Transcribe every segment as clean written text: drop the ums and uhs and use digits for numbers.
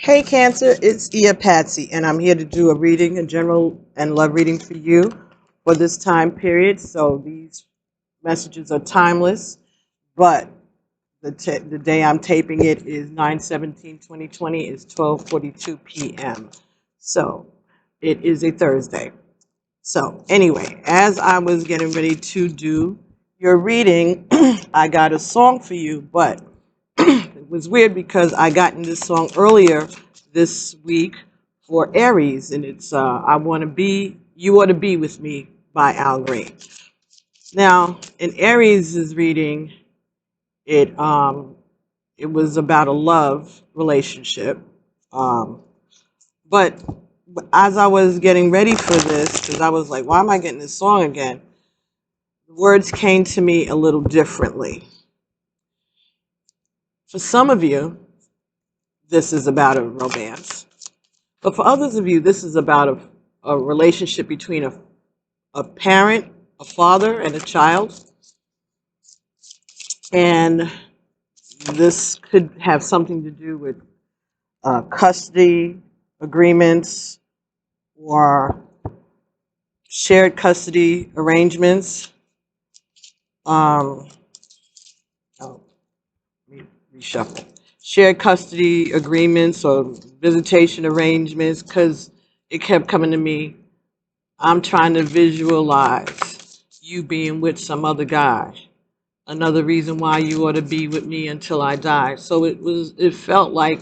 Hey Cancer, it's Patsy, and I'm here to do a reading, a general and love reading for you for this time period. So these messages are timeless, but the day I'm taping it is 9/17/2020, is 12:42 p.m. So it is a Thursday. So anyway, as I was getting ready to do your reading, I got a song for you, but it was weird because I gotten this song earlier this week for Aries, and it's "I Want to Be, You Ought to Be with Me" by Al Green. Now, in Aries' reading, it it was about a love relationship, um, but as I was getting ready for this, because I was like, "Why am I getting this song again?" The words came to me a little differently. For some of you, this is about a romance. But for others of you, this is about a relationship between a parent, a father, and a child. And this could have something to do with custody agreements or shared custody arrangements. Oh, let me reshuffle. Shared custody agreements or visitation arrangements, because it kept coming to me. I'm trying to visualize you being with some other guy. Another reason why you ought to be with me until I die. So it felt like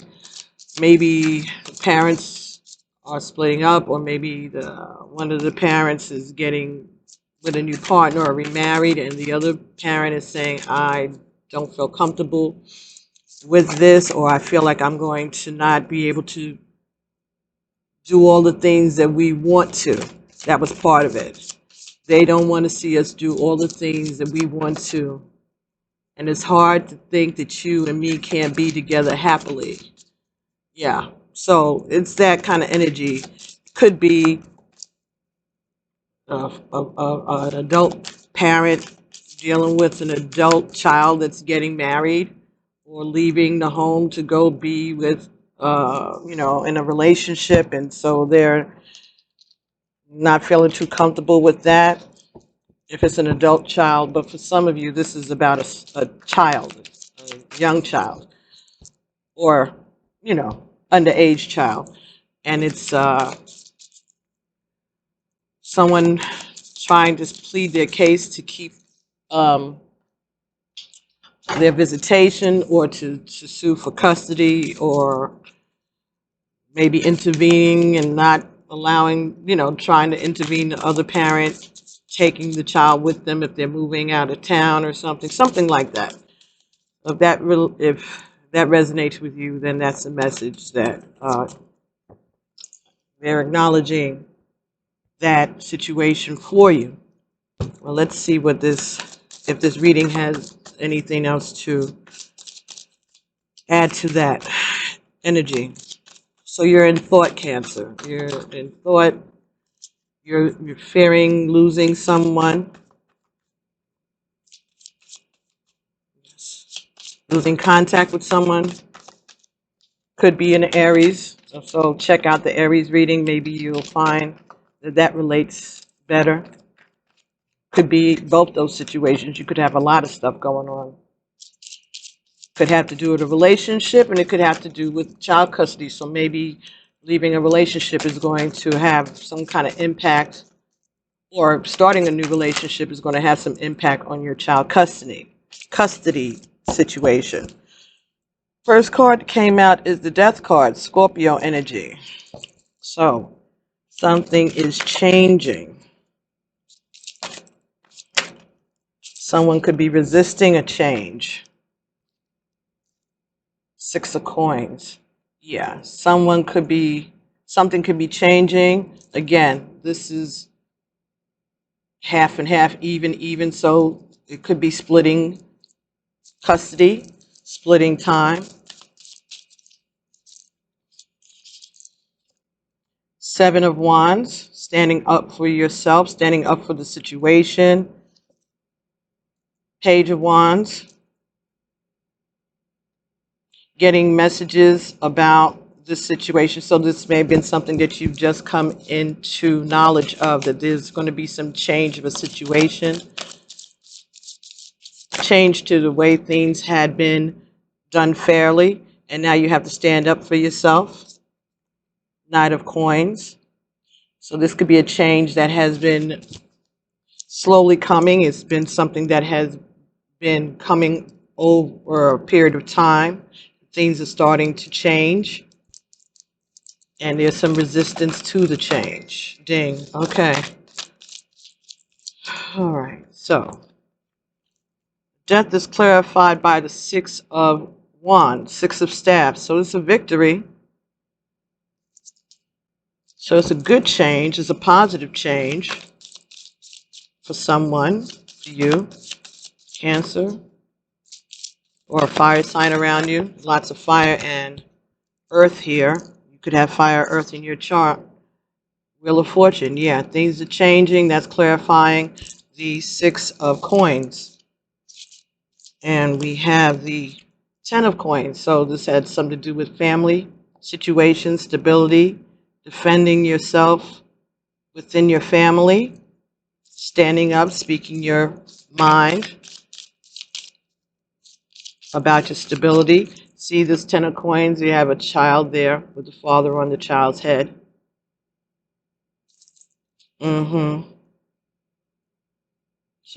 maybe the parents are splitting up, or maybe one of the parents is getting with a new partner or remarried, and the other parent is saying, I don't feel comfortable with this, or I feel like I'm going to not be able to do all the things that we want to. That was part of it. They don't want to see us do all the things that we want to. And it's hard to think that you and me can't be together happily. Yeah. So it's that kind of energy. Could be an adult parent dealing with an adult child that's getting married or leaving the home to go be with, in a relationship. And so they're not feeling too comfortable with that if it's an adult child. But for some of you, this is about a child, a young child, or, underage child. And it's someone trying to plead their case to keep um, their visitation, or to sue for custody, or maybe intervening and not allowing, trying to intervene the other parent, taking the child with them if they're moving out of town or something like that. If that resonates with you, then that's a message that they're acknowledging that situation for you. Well, let's see if this reading has anything else to add to that energy. So you're in thought, Cancer. You're in thought. You're fearing losing someone, losing contact with someone. Could be an Aries. So check out the Aries reading. Maybe you'll find that relates better. Could be both those situations. You could have a lot of stuff going on. Could have to do with a relationship, and it could have to do with child custody. So maybe leaving a relationship is going to have some kind of impact, or starting a new relationship is going to have some impact on your child custody situation. First card that came out is the Death card, Scorpio energy. So something is changing. Someone could be resisting a change. Six of Coins. Yeah, something could be changing. Again, this is half and half, even, so it could be splitting custody, splitting time. Seven of Wands, standing up for yourself, standing up for the situation. Page of Wands, getting messages about this situation. So this may have been something that you've just come into knowledge of, that there's going to be some change of a situation, change to the way things had been done fairly, and now you have to stand up for yourself. Knight of Coins. So this could be a change that has been slowly coming. It's been something that has been coming over a period of time. Things are starting to change, and there's some resistance to the change. Ding. Okay. All right. So death is clarified by the Six of Wands, Six of Staffs. So it's a victory. So it's a good change. It's a positive change for someone, for you, Cancer, or a fire sign around you. Lots of fire and earth here. You could have fire, earth in your chart. Wheel of Fortune, yeah, things are changing. That's clarifying the Six of Coins. And we have the Ten of Coins. So this had something to do with family, situation, stability, defending yourself within your family, standing up, speaking your mind about your stability. See this Ten of Coins? You have a child there with the father on the child's head. So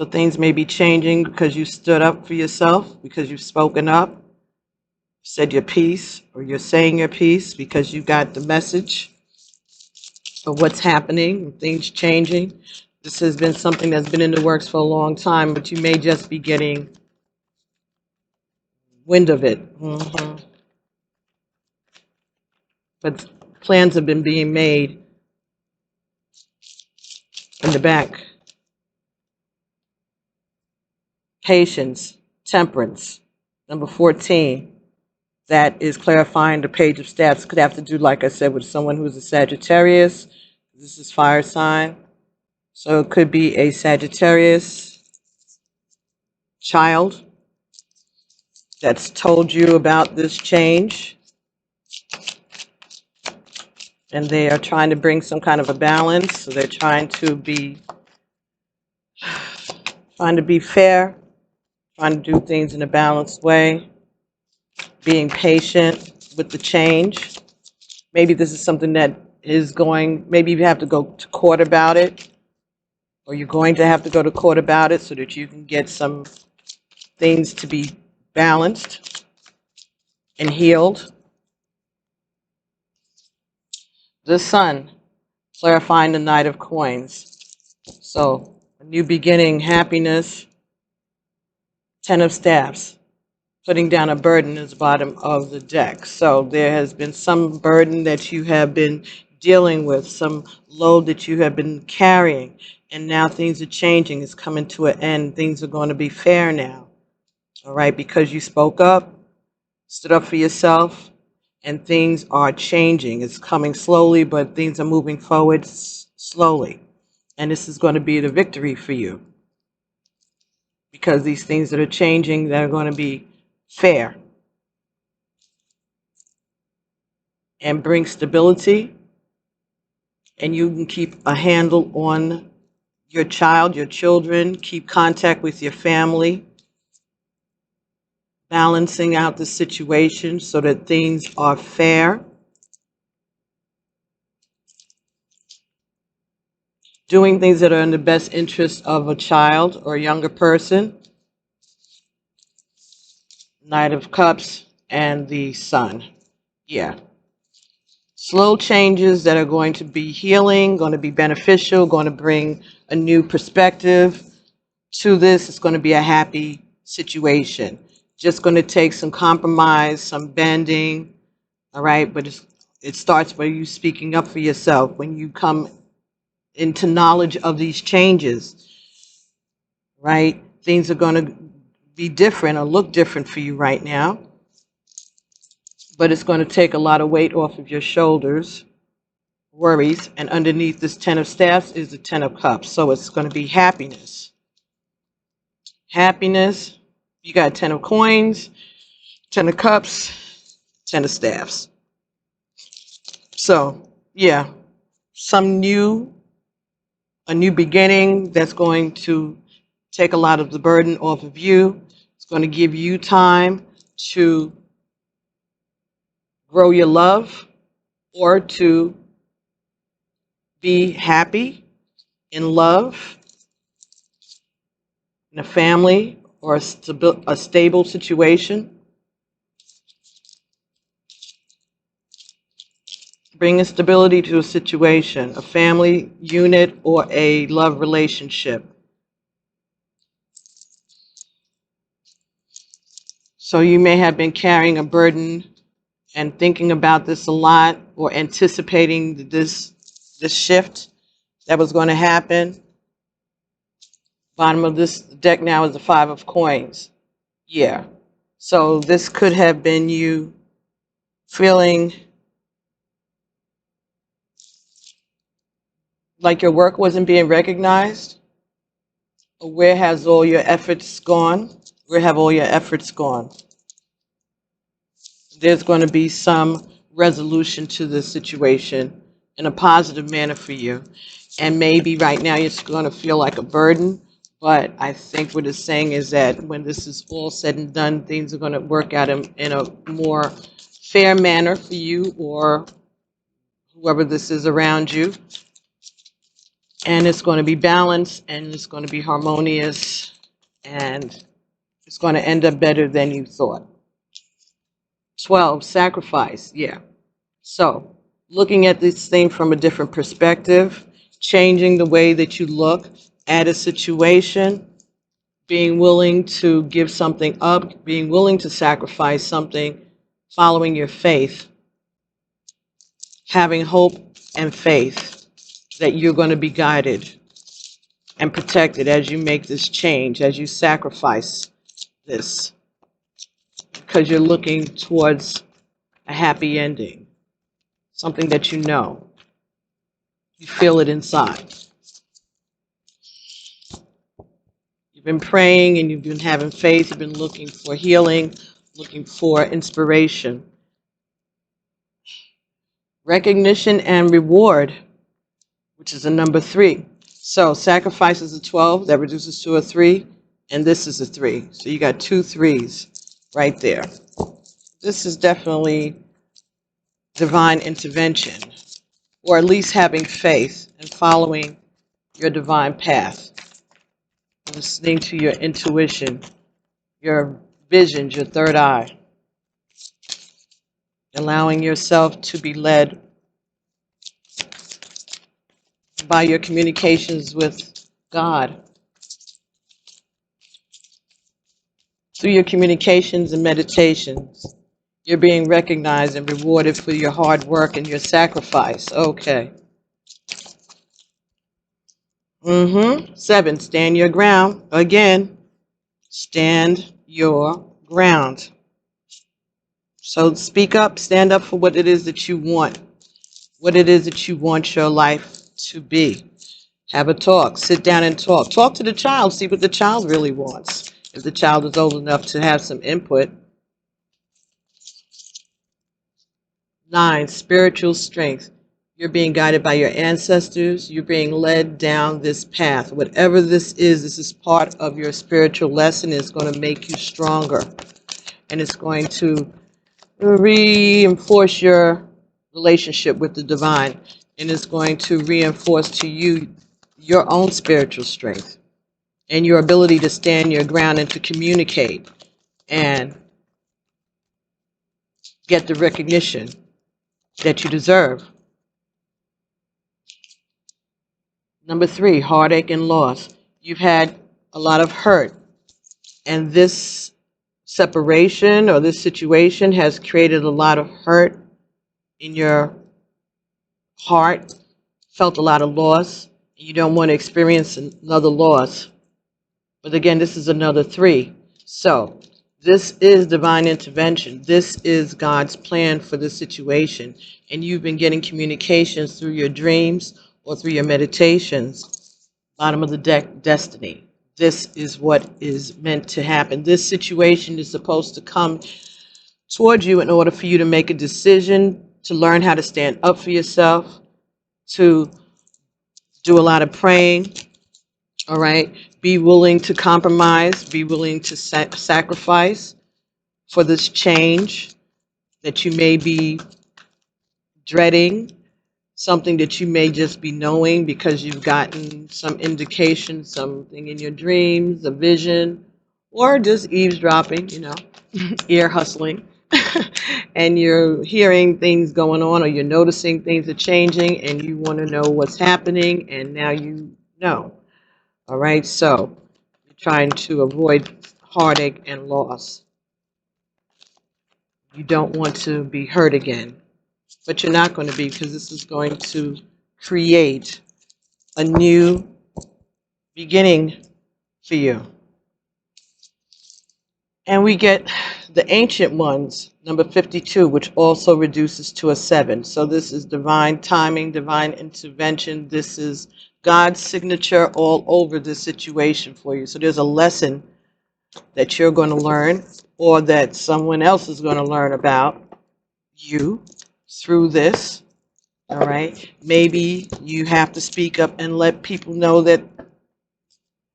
things may be changing because you stood up for yourself, because you've spoken up, said your piece, or you're saying your piece because you got the message of what's happening, things changing. This has been something that's been in the works for a long time, but you may just be getting wind of it. But plans have been being made in the back. Patience, temperance. Number 14. That is clarifying the Page of Staffs. Could have to do, like I said, with someone who's a Sagittarius. This is fire sign. So it could be a Sagittarius child that's told you about this change. And they are trying to bring some kind of a balance. So they're trying to be fair, trying to do things in a balanced way, being patient with the change. Maybe this is something that is going, maybe you have to go to court about it, or you're going to have to go to court about it so that you can get some things to be balanced and healed. The Sun, clarifying the Knight of Coins. So, a new beginning, happiness. Ten of Staffs, putting down a burden is the bottom of the deck. So there has been some burden that you have been dealing with, some load that you have been carrying, and now things are changing. It's coming to an end. Things are going to be fair now, all right, because you spoke up, stood up for yourself, and things are changing. It's coming slowly, but things are moving forward slowly, and this is going to be the victory for you, because these things that are changing, they're going to be fair and bring stability, and you can keep a handle on your child, your children, keep contact with your family, balancing out the situation so that things are fair, doing things that are in the best interest of a child or a younger person. Knight of Cups and the Sun. Yeah. Slow changes that are going to be healing, going to be beneficial, going to bring a new perspective to this. It's going to be a happy situation. Just going to take some compromise, some bending, all right? But it starts by you speaking up for yourself. When you come into knowledge of these changes, right? Things are going to be different or look different for you right now. But it's going to take a lot of weight off of your shoulders, worries, and underneath this Ten of Staffs is the Ten of Cups. So it's going to be happiness. Happiness. You got Ten of Coins, Ten of Cups, Ten of Staffs. So, yeah, a new beginning that's going to take a lot of the burden off of you. It's going to give you time to grow your love or to be happy in love, in a family, or a stable situation. Bringing stability to a situation, a family unit, or a love relationship. So you may have been carrying a burden and thinking about this a lot, or anticipating this shift that was going to happen. Bottom of this deck now is the Five of Coins. Yeah. So this could have been you feeling like your work wasn't being recognized. Or where has all your efforts gone? Where have all your efforts gone? There's going to be some resolution to this situation in a positive manner for you. And maybe right now it's going to feel like a burden, but I think what it's saying is that when this is all said and done, things are going to work out in a more fair manner for you or whoever this is around you. And it's going to be balanced, and it's going to be harmonious, and it's going to end up better than you thought. 12, sacrifice. Yeah. So, looking at this thing from a different perspective, changing the way that you look at a situation, being willing to give something up, being willing to sacrifice something, following your faith, having hope and faith that you're going to be guided and protected as you make this change, as you sacrifice this, because you're looking towards a happy ending, something that you know. You feel it inside. You've been praying and you've been having faith. You've been looking for healing, looking for inspiration. Recognition and reward, which is a number 3. So sacrifice is a 12. That reduces to a 3. And this is a 3. So you got 2 3s right there. This is definitely divine intervention, or at least having faith and following your divine path, listening to your intuition, your visions, your third eye, allowing yourself to be led by your communications with God. Through your communications and meditations, you're being recognized and rewarded for your hard work and your sacrifice. Okay. 7, stand your ground. Again, stand your ground. So speak up, stand up for what it is that you want, what it is that you want your life to be. Have a talk, sit down and talk. Talk to the child, see what the child really wants, if the child is old enough to have some input. 9, spiritual strength. You're being guided by your ancestors. You're being led down this path. Whatever this is part of your spiritual lesson. It's going to make you stronger. And it's going to reinforce your relationship with the divine. And it's going to reinforce to you your own spiritual strength and your ability to stand your ground and to communicate and get the recognition that you deserve. Number 3, heartache and loss. You've had a lot of hurt, and this separation or this situation has created a lot of hurt in your heart, felt a lot of loss. You don't want to experience another loss. But again, this is another 3. So this is divine intervention. This is God's plan for this situation. And you've been getting communications through your dreams or through your meditations. Bottom of the deck, destiny. This is what is meant to happen. This situation is supposed to come towards you in order for you to make a decision to learn how to stand up for yourself, to do a lot of praying, all right? Be willing to compromise, be willing to sacrifice for this change that you may be dreading, something that you may just be knowing because you've gotten some indication, something in your dreams, a vision, or just eavesdropping, ear hustling. And you're hearing things going on, or you're noticing things are changing, and you want to know what's happening, and now you know. All right, so you're trying to avoid heartache and loss. You don't want to be hurt again, but you're not going to be, because this is going to create a new beginning for you. And we get the ancient ones, number 52, which also reduces to a 7. So this is divine timing, divine intervention. This is God's signature all over this situation for you. So there's a lesson that you're going to learn, or that someone else is going to learn about you through this. All right. Maybe you have to speak up and let people know that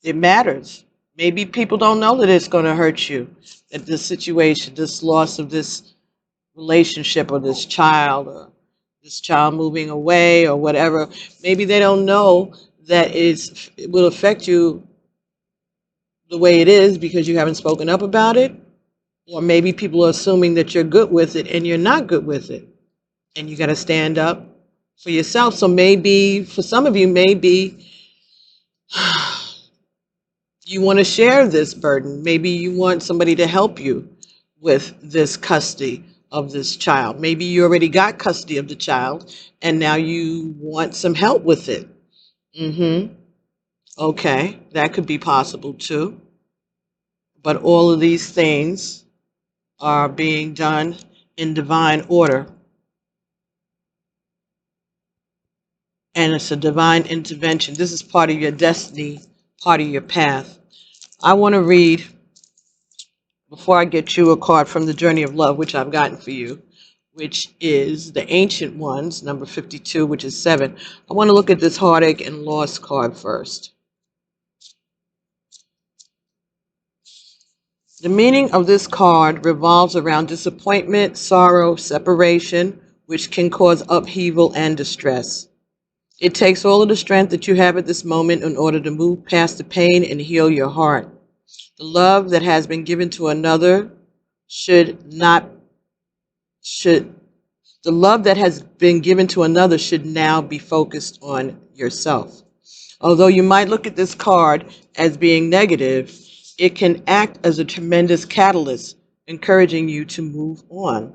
it matters. Maybe people don't know that it's going to hurt you, that this situation, this loss of this relationship, or this child moving away, or whatever. Maybe they don't know that it will affect you the way it is because you haven't spoken up about it. Or maybe people are assuming that you're good with it and you're not good with it. And you got to stand up for yourself. So maybe, for some of you, maybe you want to share this burden. Maybe you want somebody to help you with this custody of this child. Maybe you already got custody of the child and now you want some help with it. Okay, that could be possible too. But all of these things are being done in divine order. And it's a divine intervention. This is part of your destiny, part of your path. I want to read, before I get you a card from the Journey of Love, which I've gotten for you, which is the Ancient Ones, number 52, which is 7. I want to look at this heartache and loss card first. The meaning of this card revolves around disappointment, sorrow, separation, which can cause upheaval and distress. It takes all of the strength that you have at this moment in order to move past the pain and heal your heart. The love that has been given to another should now be focused on yourself. Although you might look at this card as being negative, it can act as a tremendous catalyst, encouraging you to move on.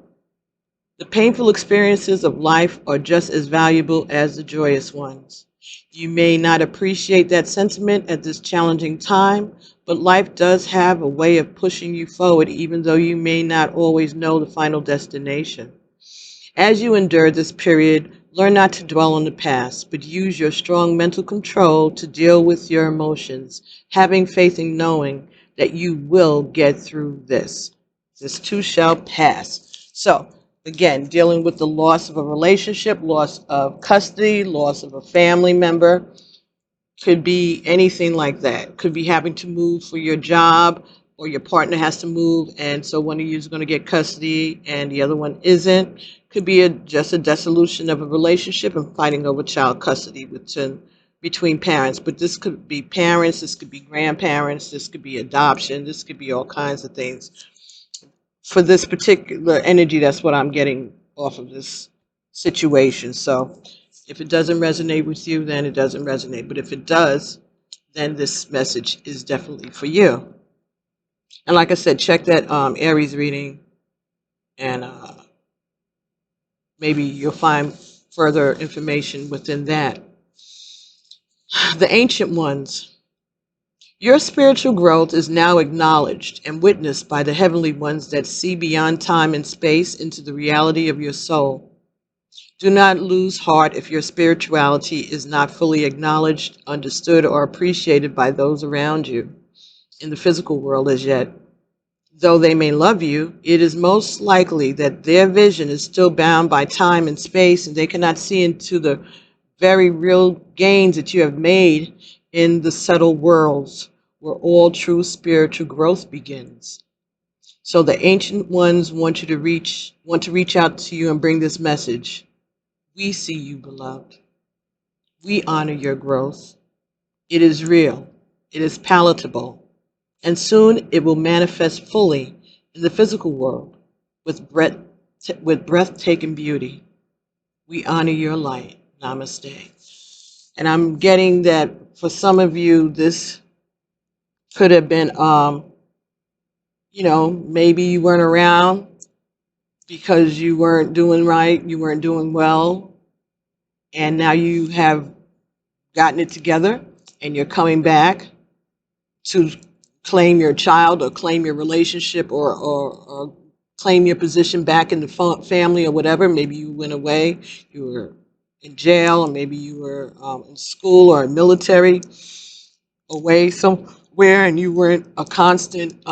The painful experiences of life are just as valuable as the joyous ones. You may not appreciate that sentiment at this challenging time, but life does have a way of pushing you forward, even though you may not always know the final destination. As you endure this period, learn not to dwell on the past, but use your strong mental control to deal with your emotions, having faith in knowing that you will get through this. This too shall pass. So, again, dealing with the loss of a relationship, loss of custody, loss of a family member, could be anything like that. Could be having to move for your job, or your partner has to move, and so one of you is going to get custody and the other one isn't. Could be just a dissolution of a relationship and fighting over child custody between parents. But this could be parents, this could be grandparents, this could be adoption, this could be all kinds of things. For this particular energy, that's what I'm getting off of this situation. So if it doesn't resonate with you, then it doesn't resonate. But if it does, then this message is definitely for you. And like I said, check that Aries reading, and maybe you'll find further information within that. The Ancient Ones. Your spiritual growth is now acknowledged and witnessed by the heavenly ones that see beyond time and space into the reality of your soul. Do not lose heart if your spirituality is not fully acknowledged, understood, or appreciated by those around you in the physical world as yet. Though they may love you, it is most likely that their vision is still bound by time and space, and they cannot see into the very real gains that you have made in the subtle worlds where all true spiritual growth begins. So the ancient ones want to reach out to you and bring this message. We see you, beloved. We honor your growth. It is real. It is palatable. And soon it will manifest fully in the physical world with breathtaking beauty. We honor your light. Namaste. And I'm getting that for some of you, this could have been, maybe you weren't around because you weren't doing right, you weren't doing well, and now you have gotten it together and you're coming back to claim your child or claim your relationship or claim your position back in the family or whatever. Maybe you went away, you were in jail, or maybe you were in school or military, away somewhere, and you weren't a constant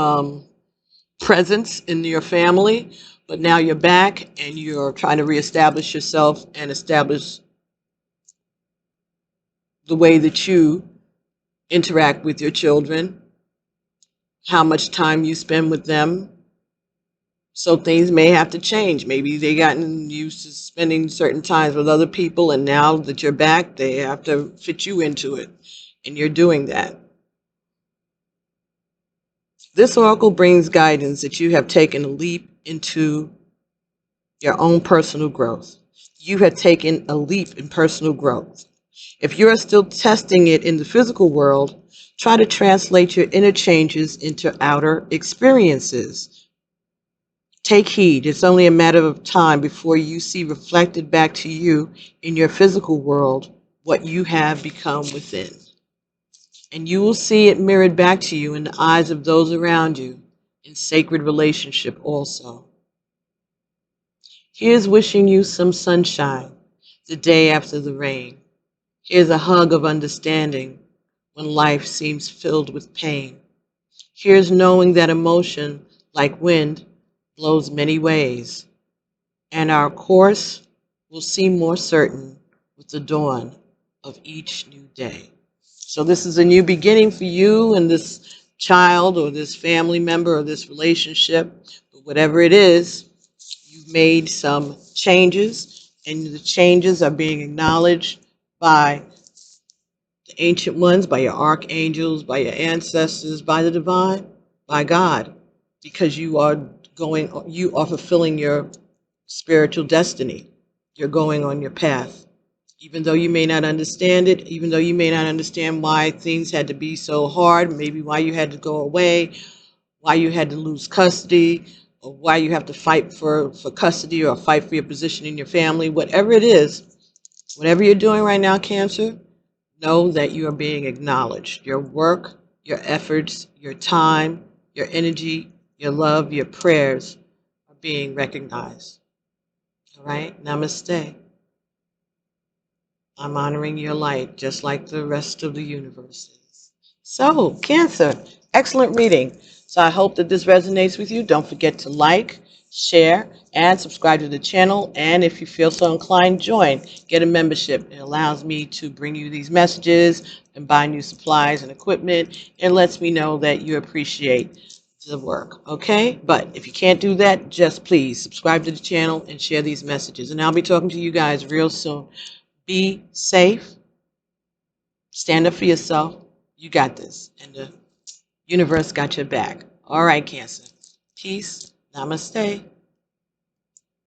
presence in your family. But now you're back and you're trying to reestablish yourself and establish the way that you interact with your children, how much time you spend with them. So things may have to change. Maybe they gotten used to spending certain times with other people, and now that you're back, they have to fit you into it, and you're doing that. This oracle brings guidance that you have taken a leap into your own personal growth. You have taken a leap in personal growth. If you are still testing it in the physical world, try to translate your inner changes into outer experiences. Take heed. It's only a matter of time before you see reflected back to you in your physical world what you have become within. And you will see it mirrored back to you in the eyes of those around you in sacred relationship also. Here's wishing you some sunshine the day after the rain. Here's a hug of understanding when life seems filled with pain. Here's knowing that emotion, like wind, blows many ways, and our course will seem more certain with the dawn of each new day. So this is a new beginning for you and this child or this family member or this relationship, but whatever it is, you've made some changes, and the changes are being acknowledged by the ancient ones, by your archangels, by your ancestors, by the divine, by God, because you are fulfilling your spiritual destiny. You're going on your path. Even though you may not understand it, even though you may not understand why things had to be so hard, maybe why you had to go away, why you had to lose custody, or why you have to fight for custody or fight for your position in your family, whatever it is, whatever you're doing right now, Cancer, know that you are being acknowledged. Your work, your efforts, your time, your energy, your love, your prayers are being recognized. All right? Namaste. I'm honoring your light just like the rest of the universe is. So, Cancer, excellent reading. So I hope that this resonates with you. Don't forget to like, share, and subscribe to the channel. And if you feel so inclined, join. Get a membership. It allows me to bring you these messages and buy new supplies and equipment. It lets me know that you appreciate the work, okay? But if you can't do that, just please subscribe to the channel and share these messages. And I'll be talking to you guys real soon. Be safe. Stand up for yourself. You got this. And the universe got your back. All right, Cancer. Peace. Namaste.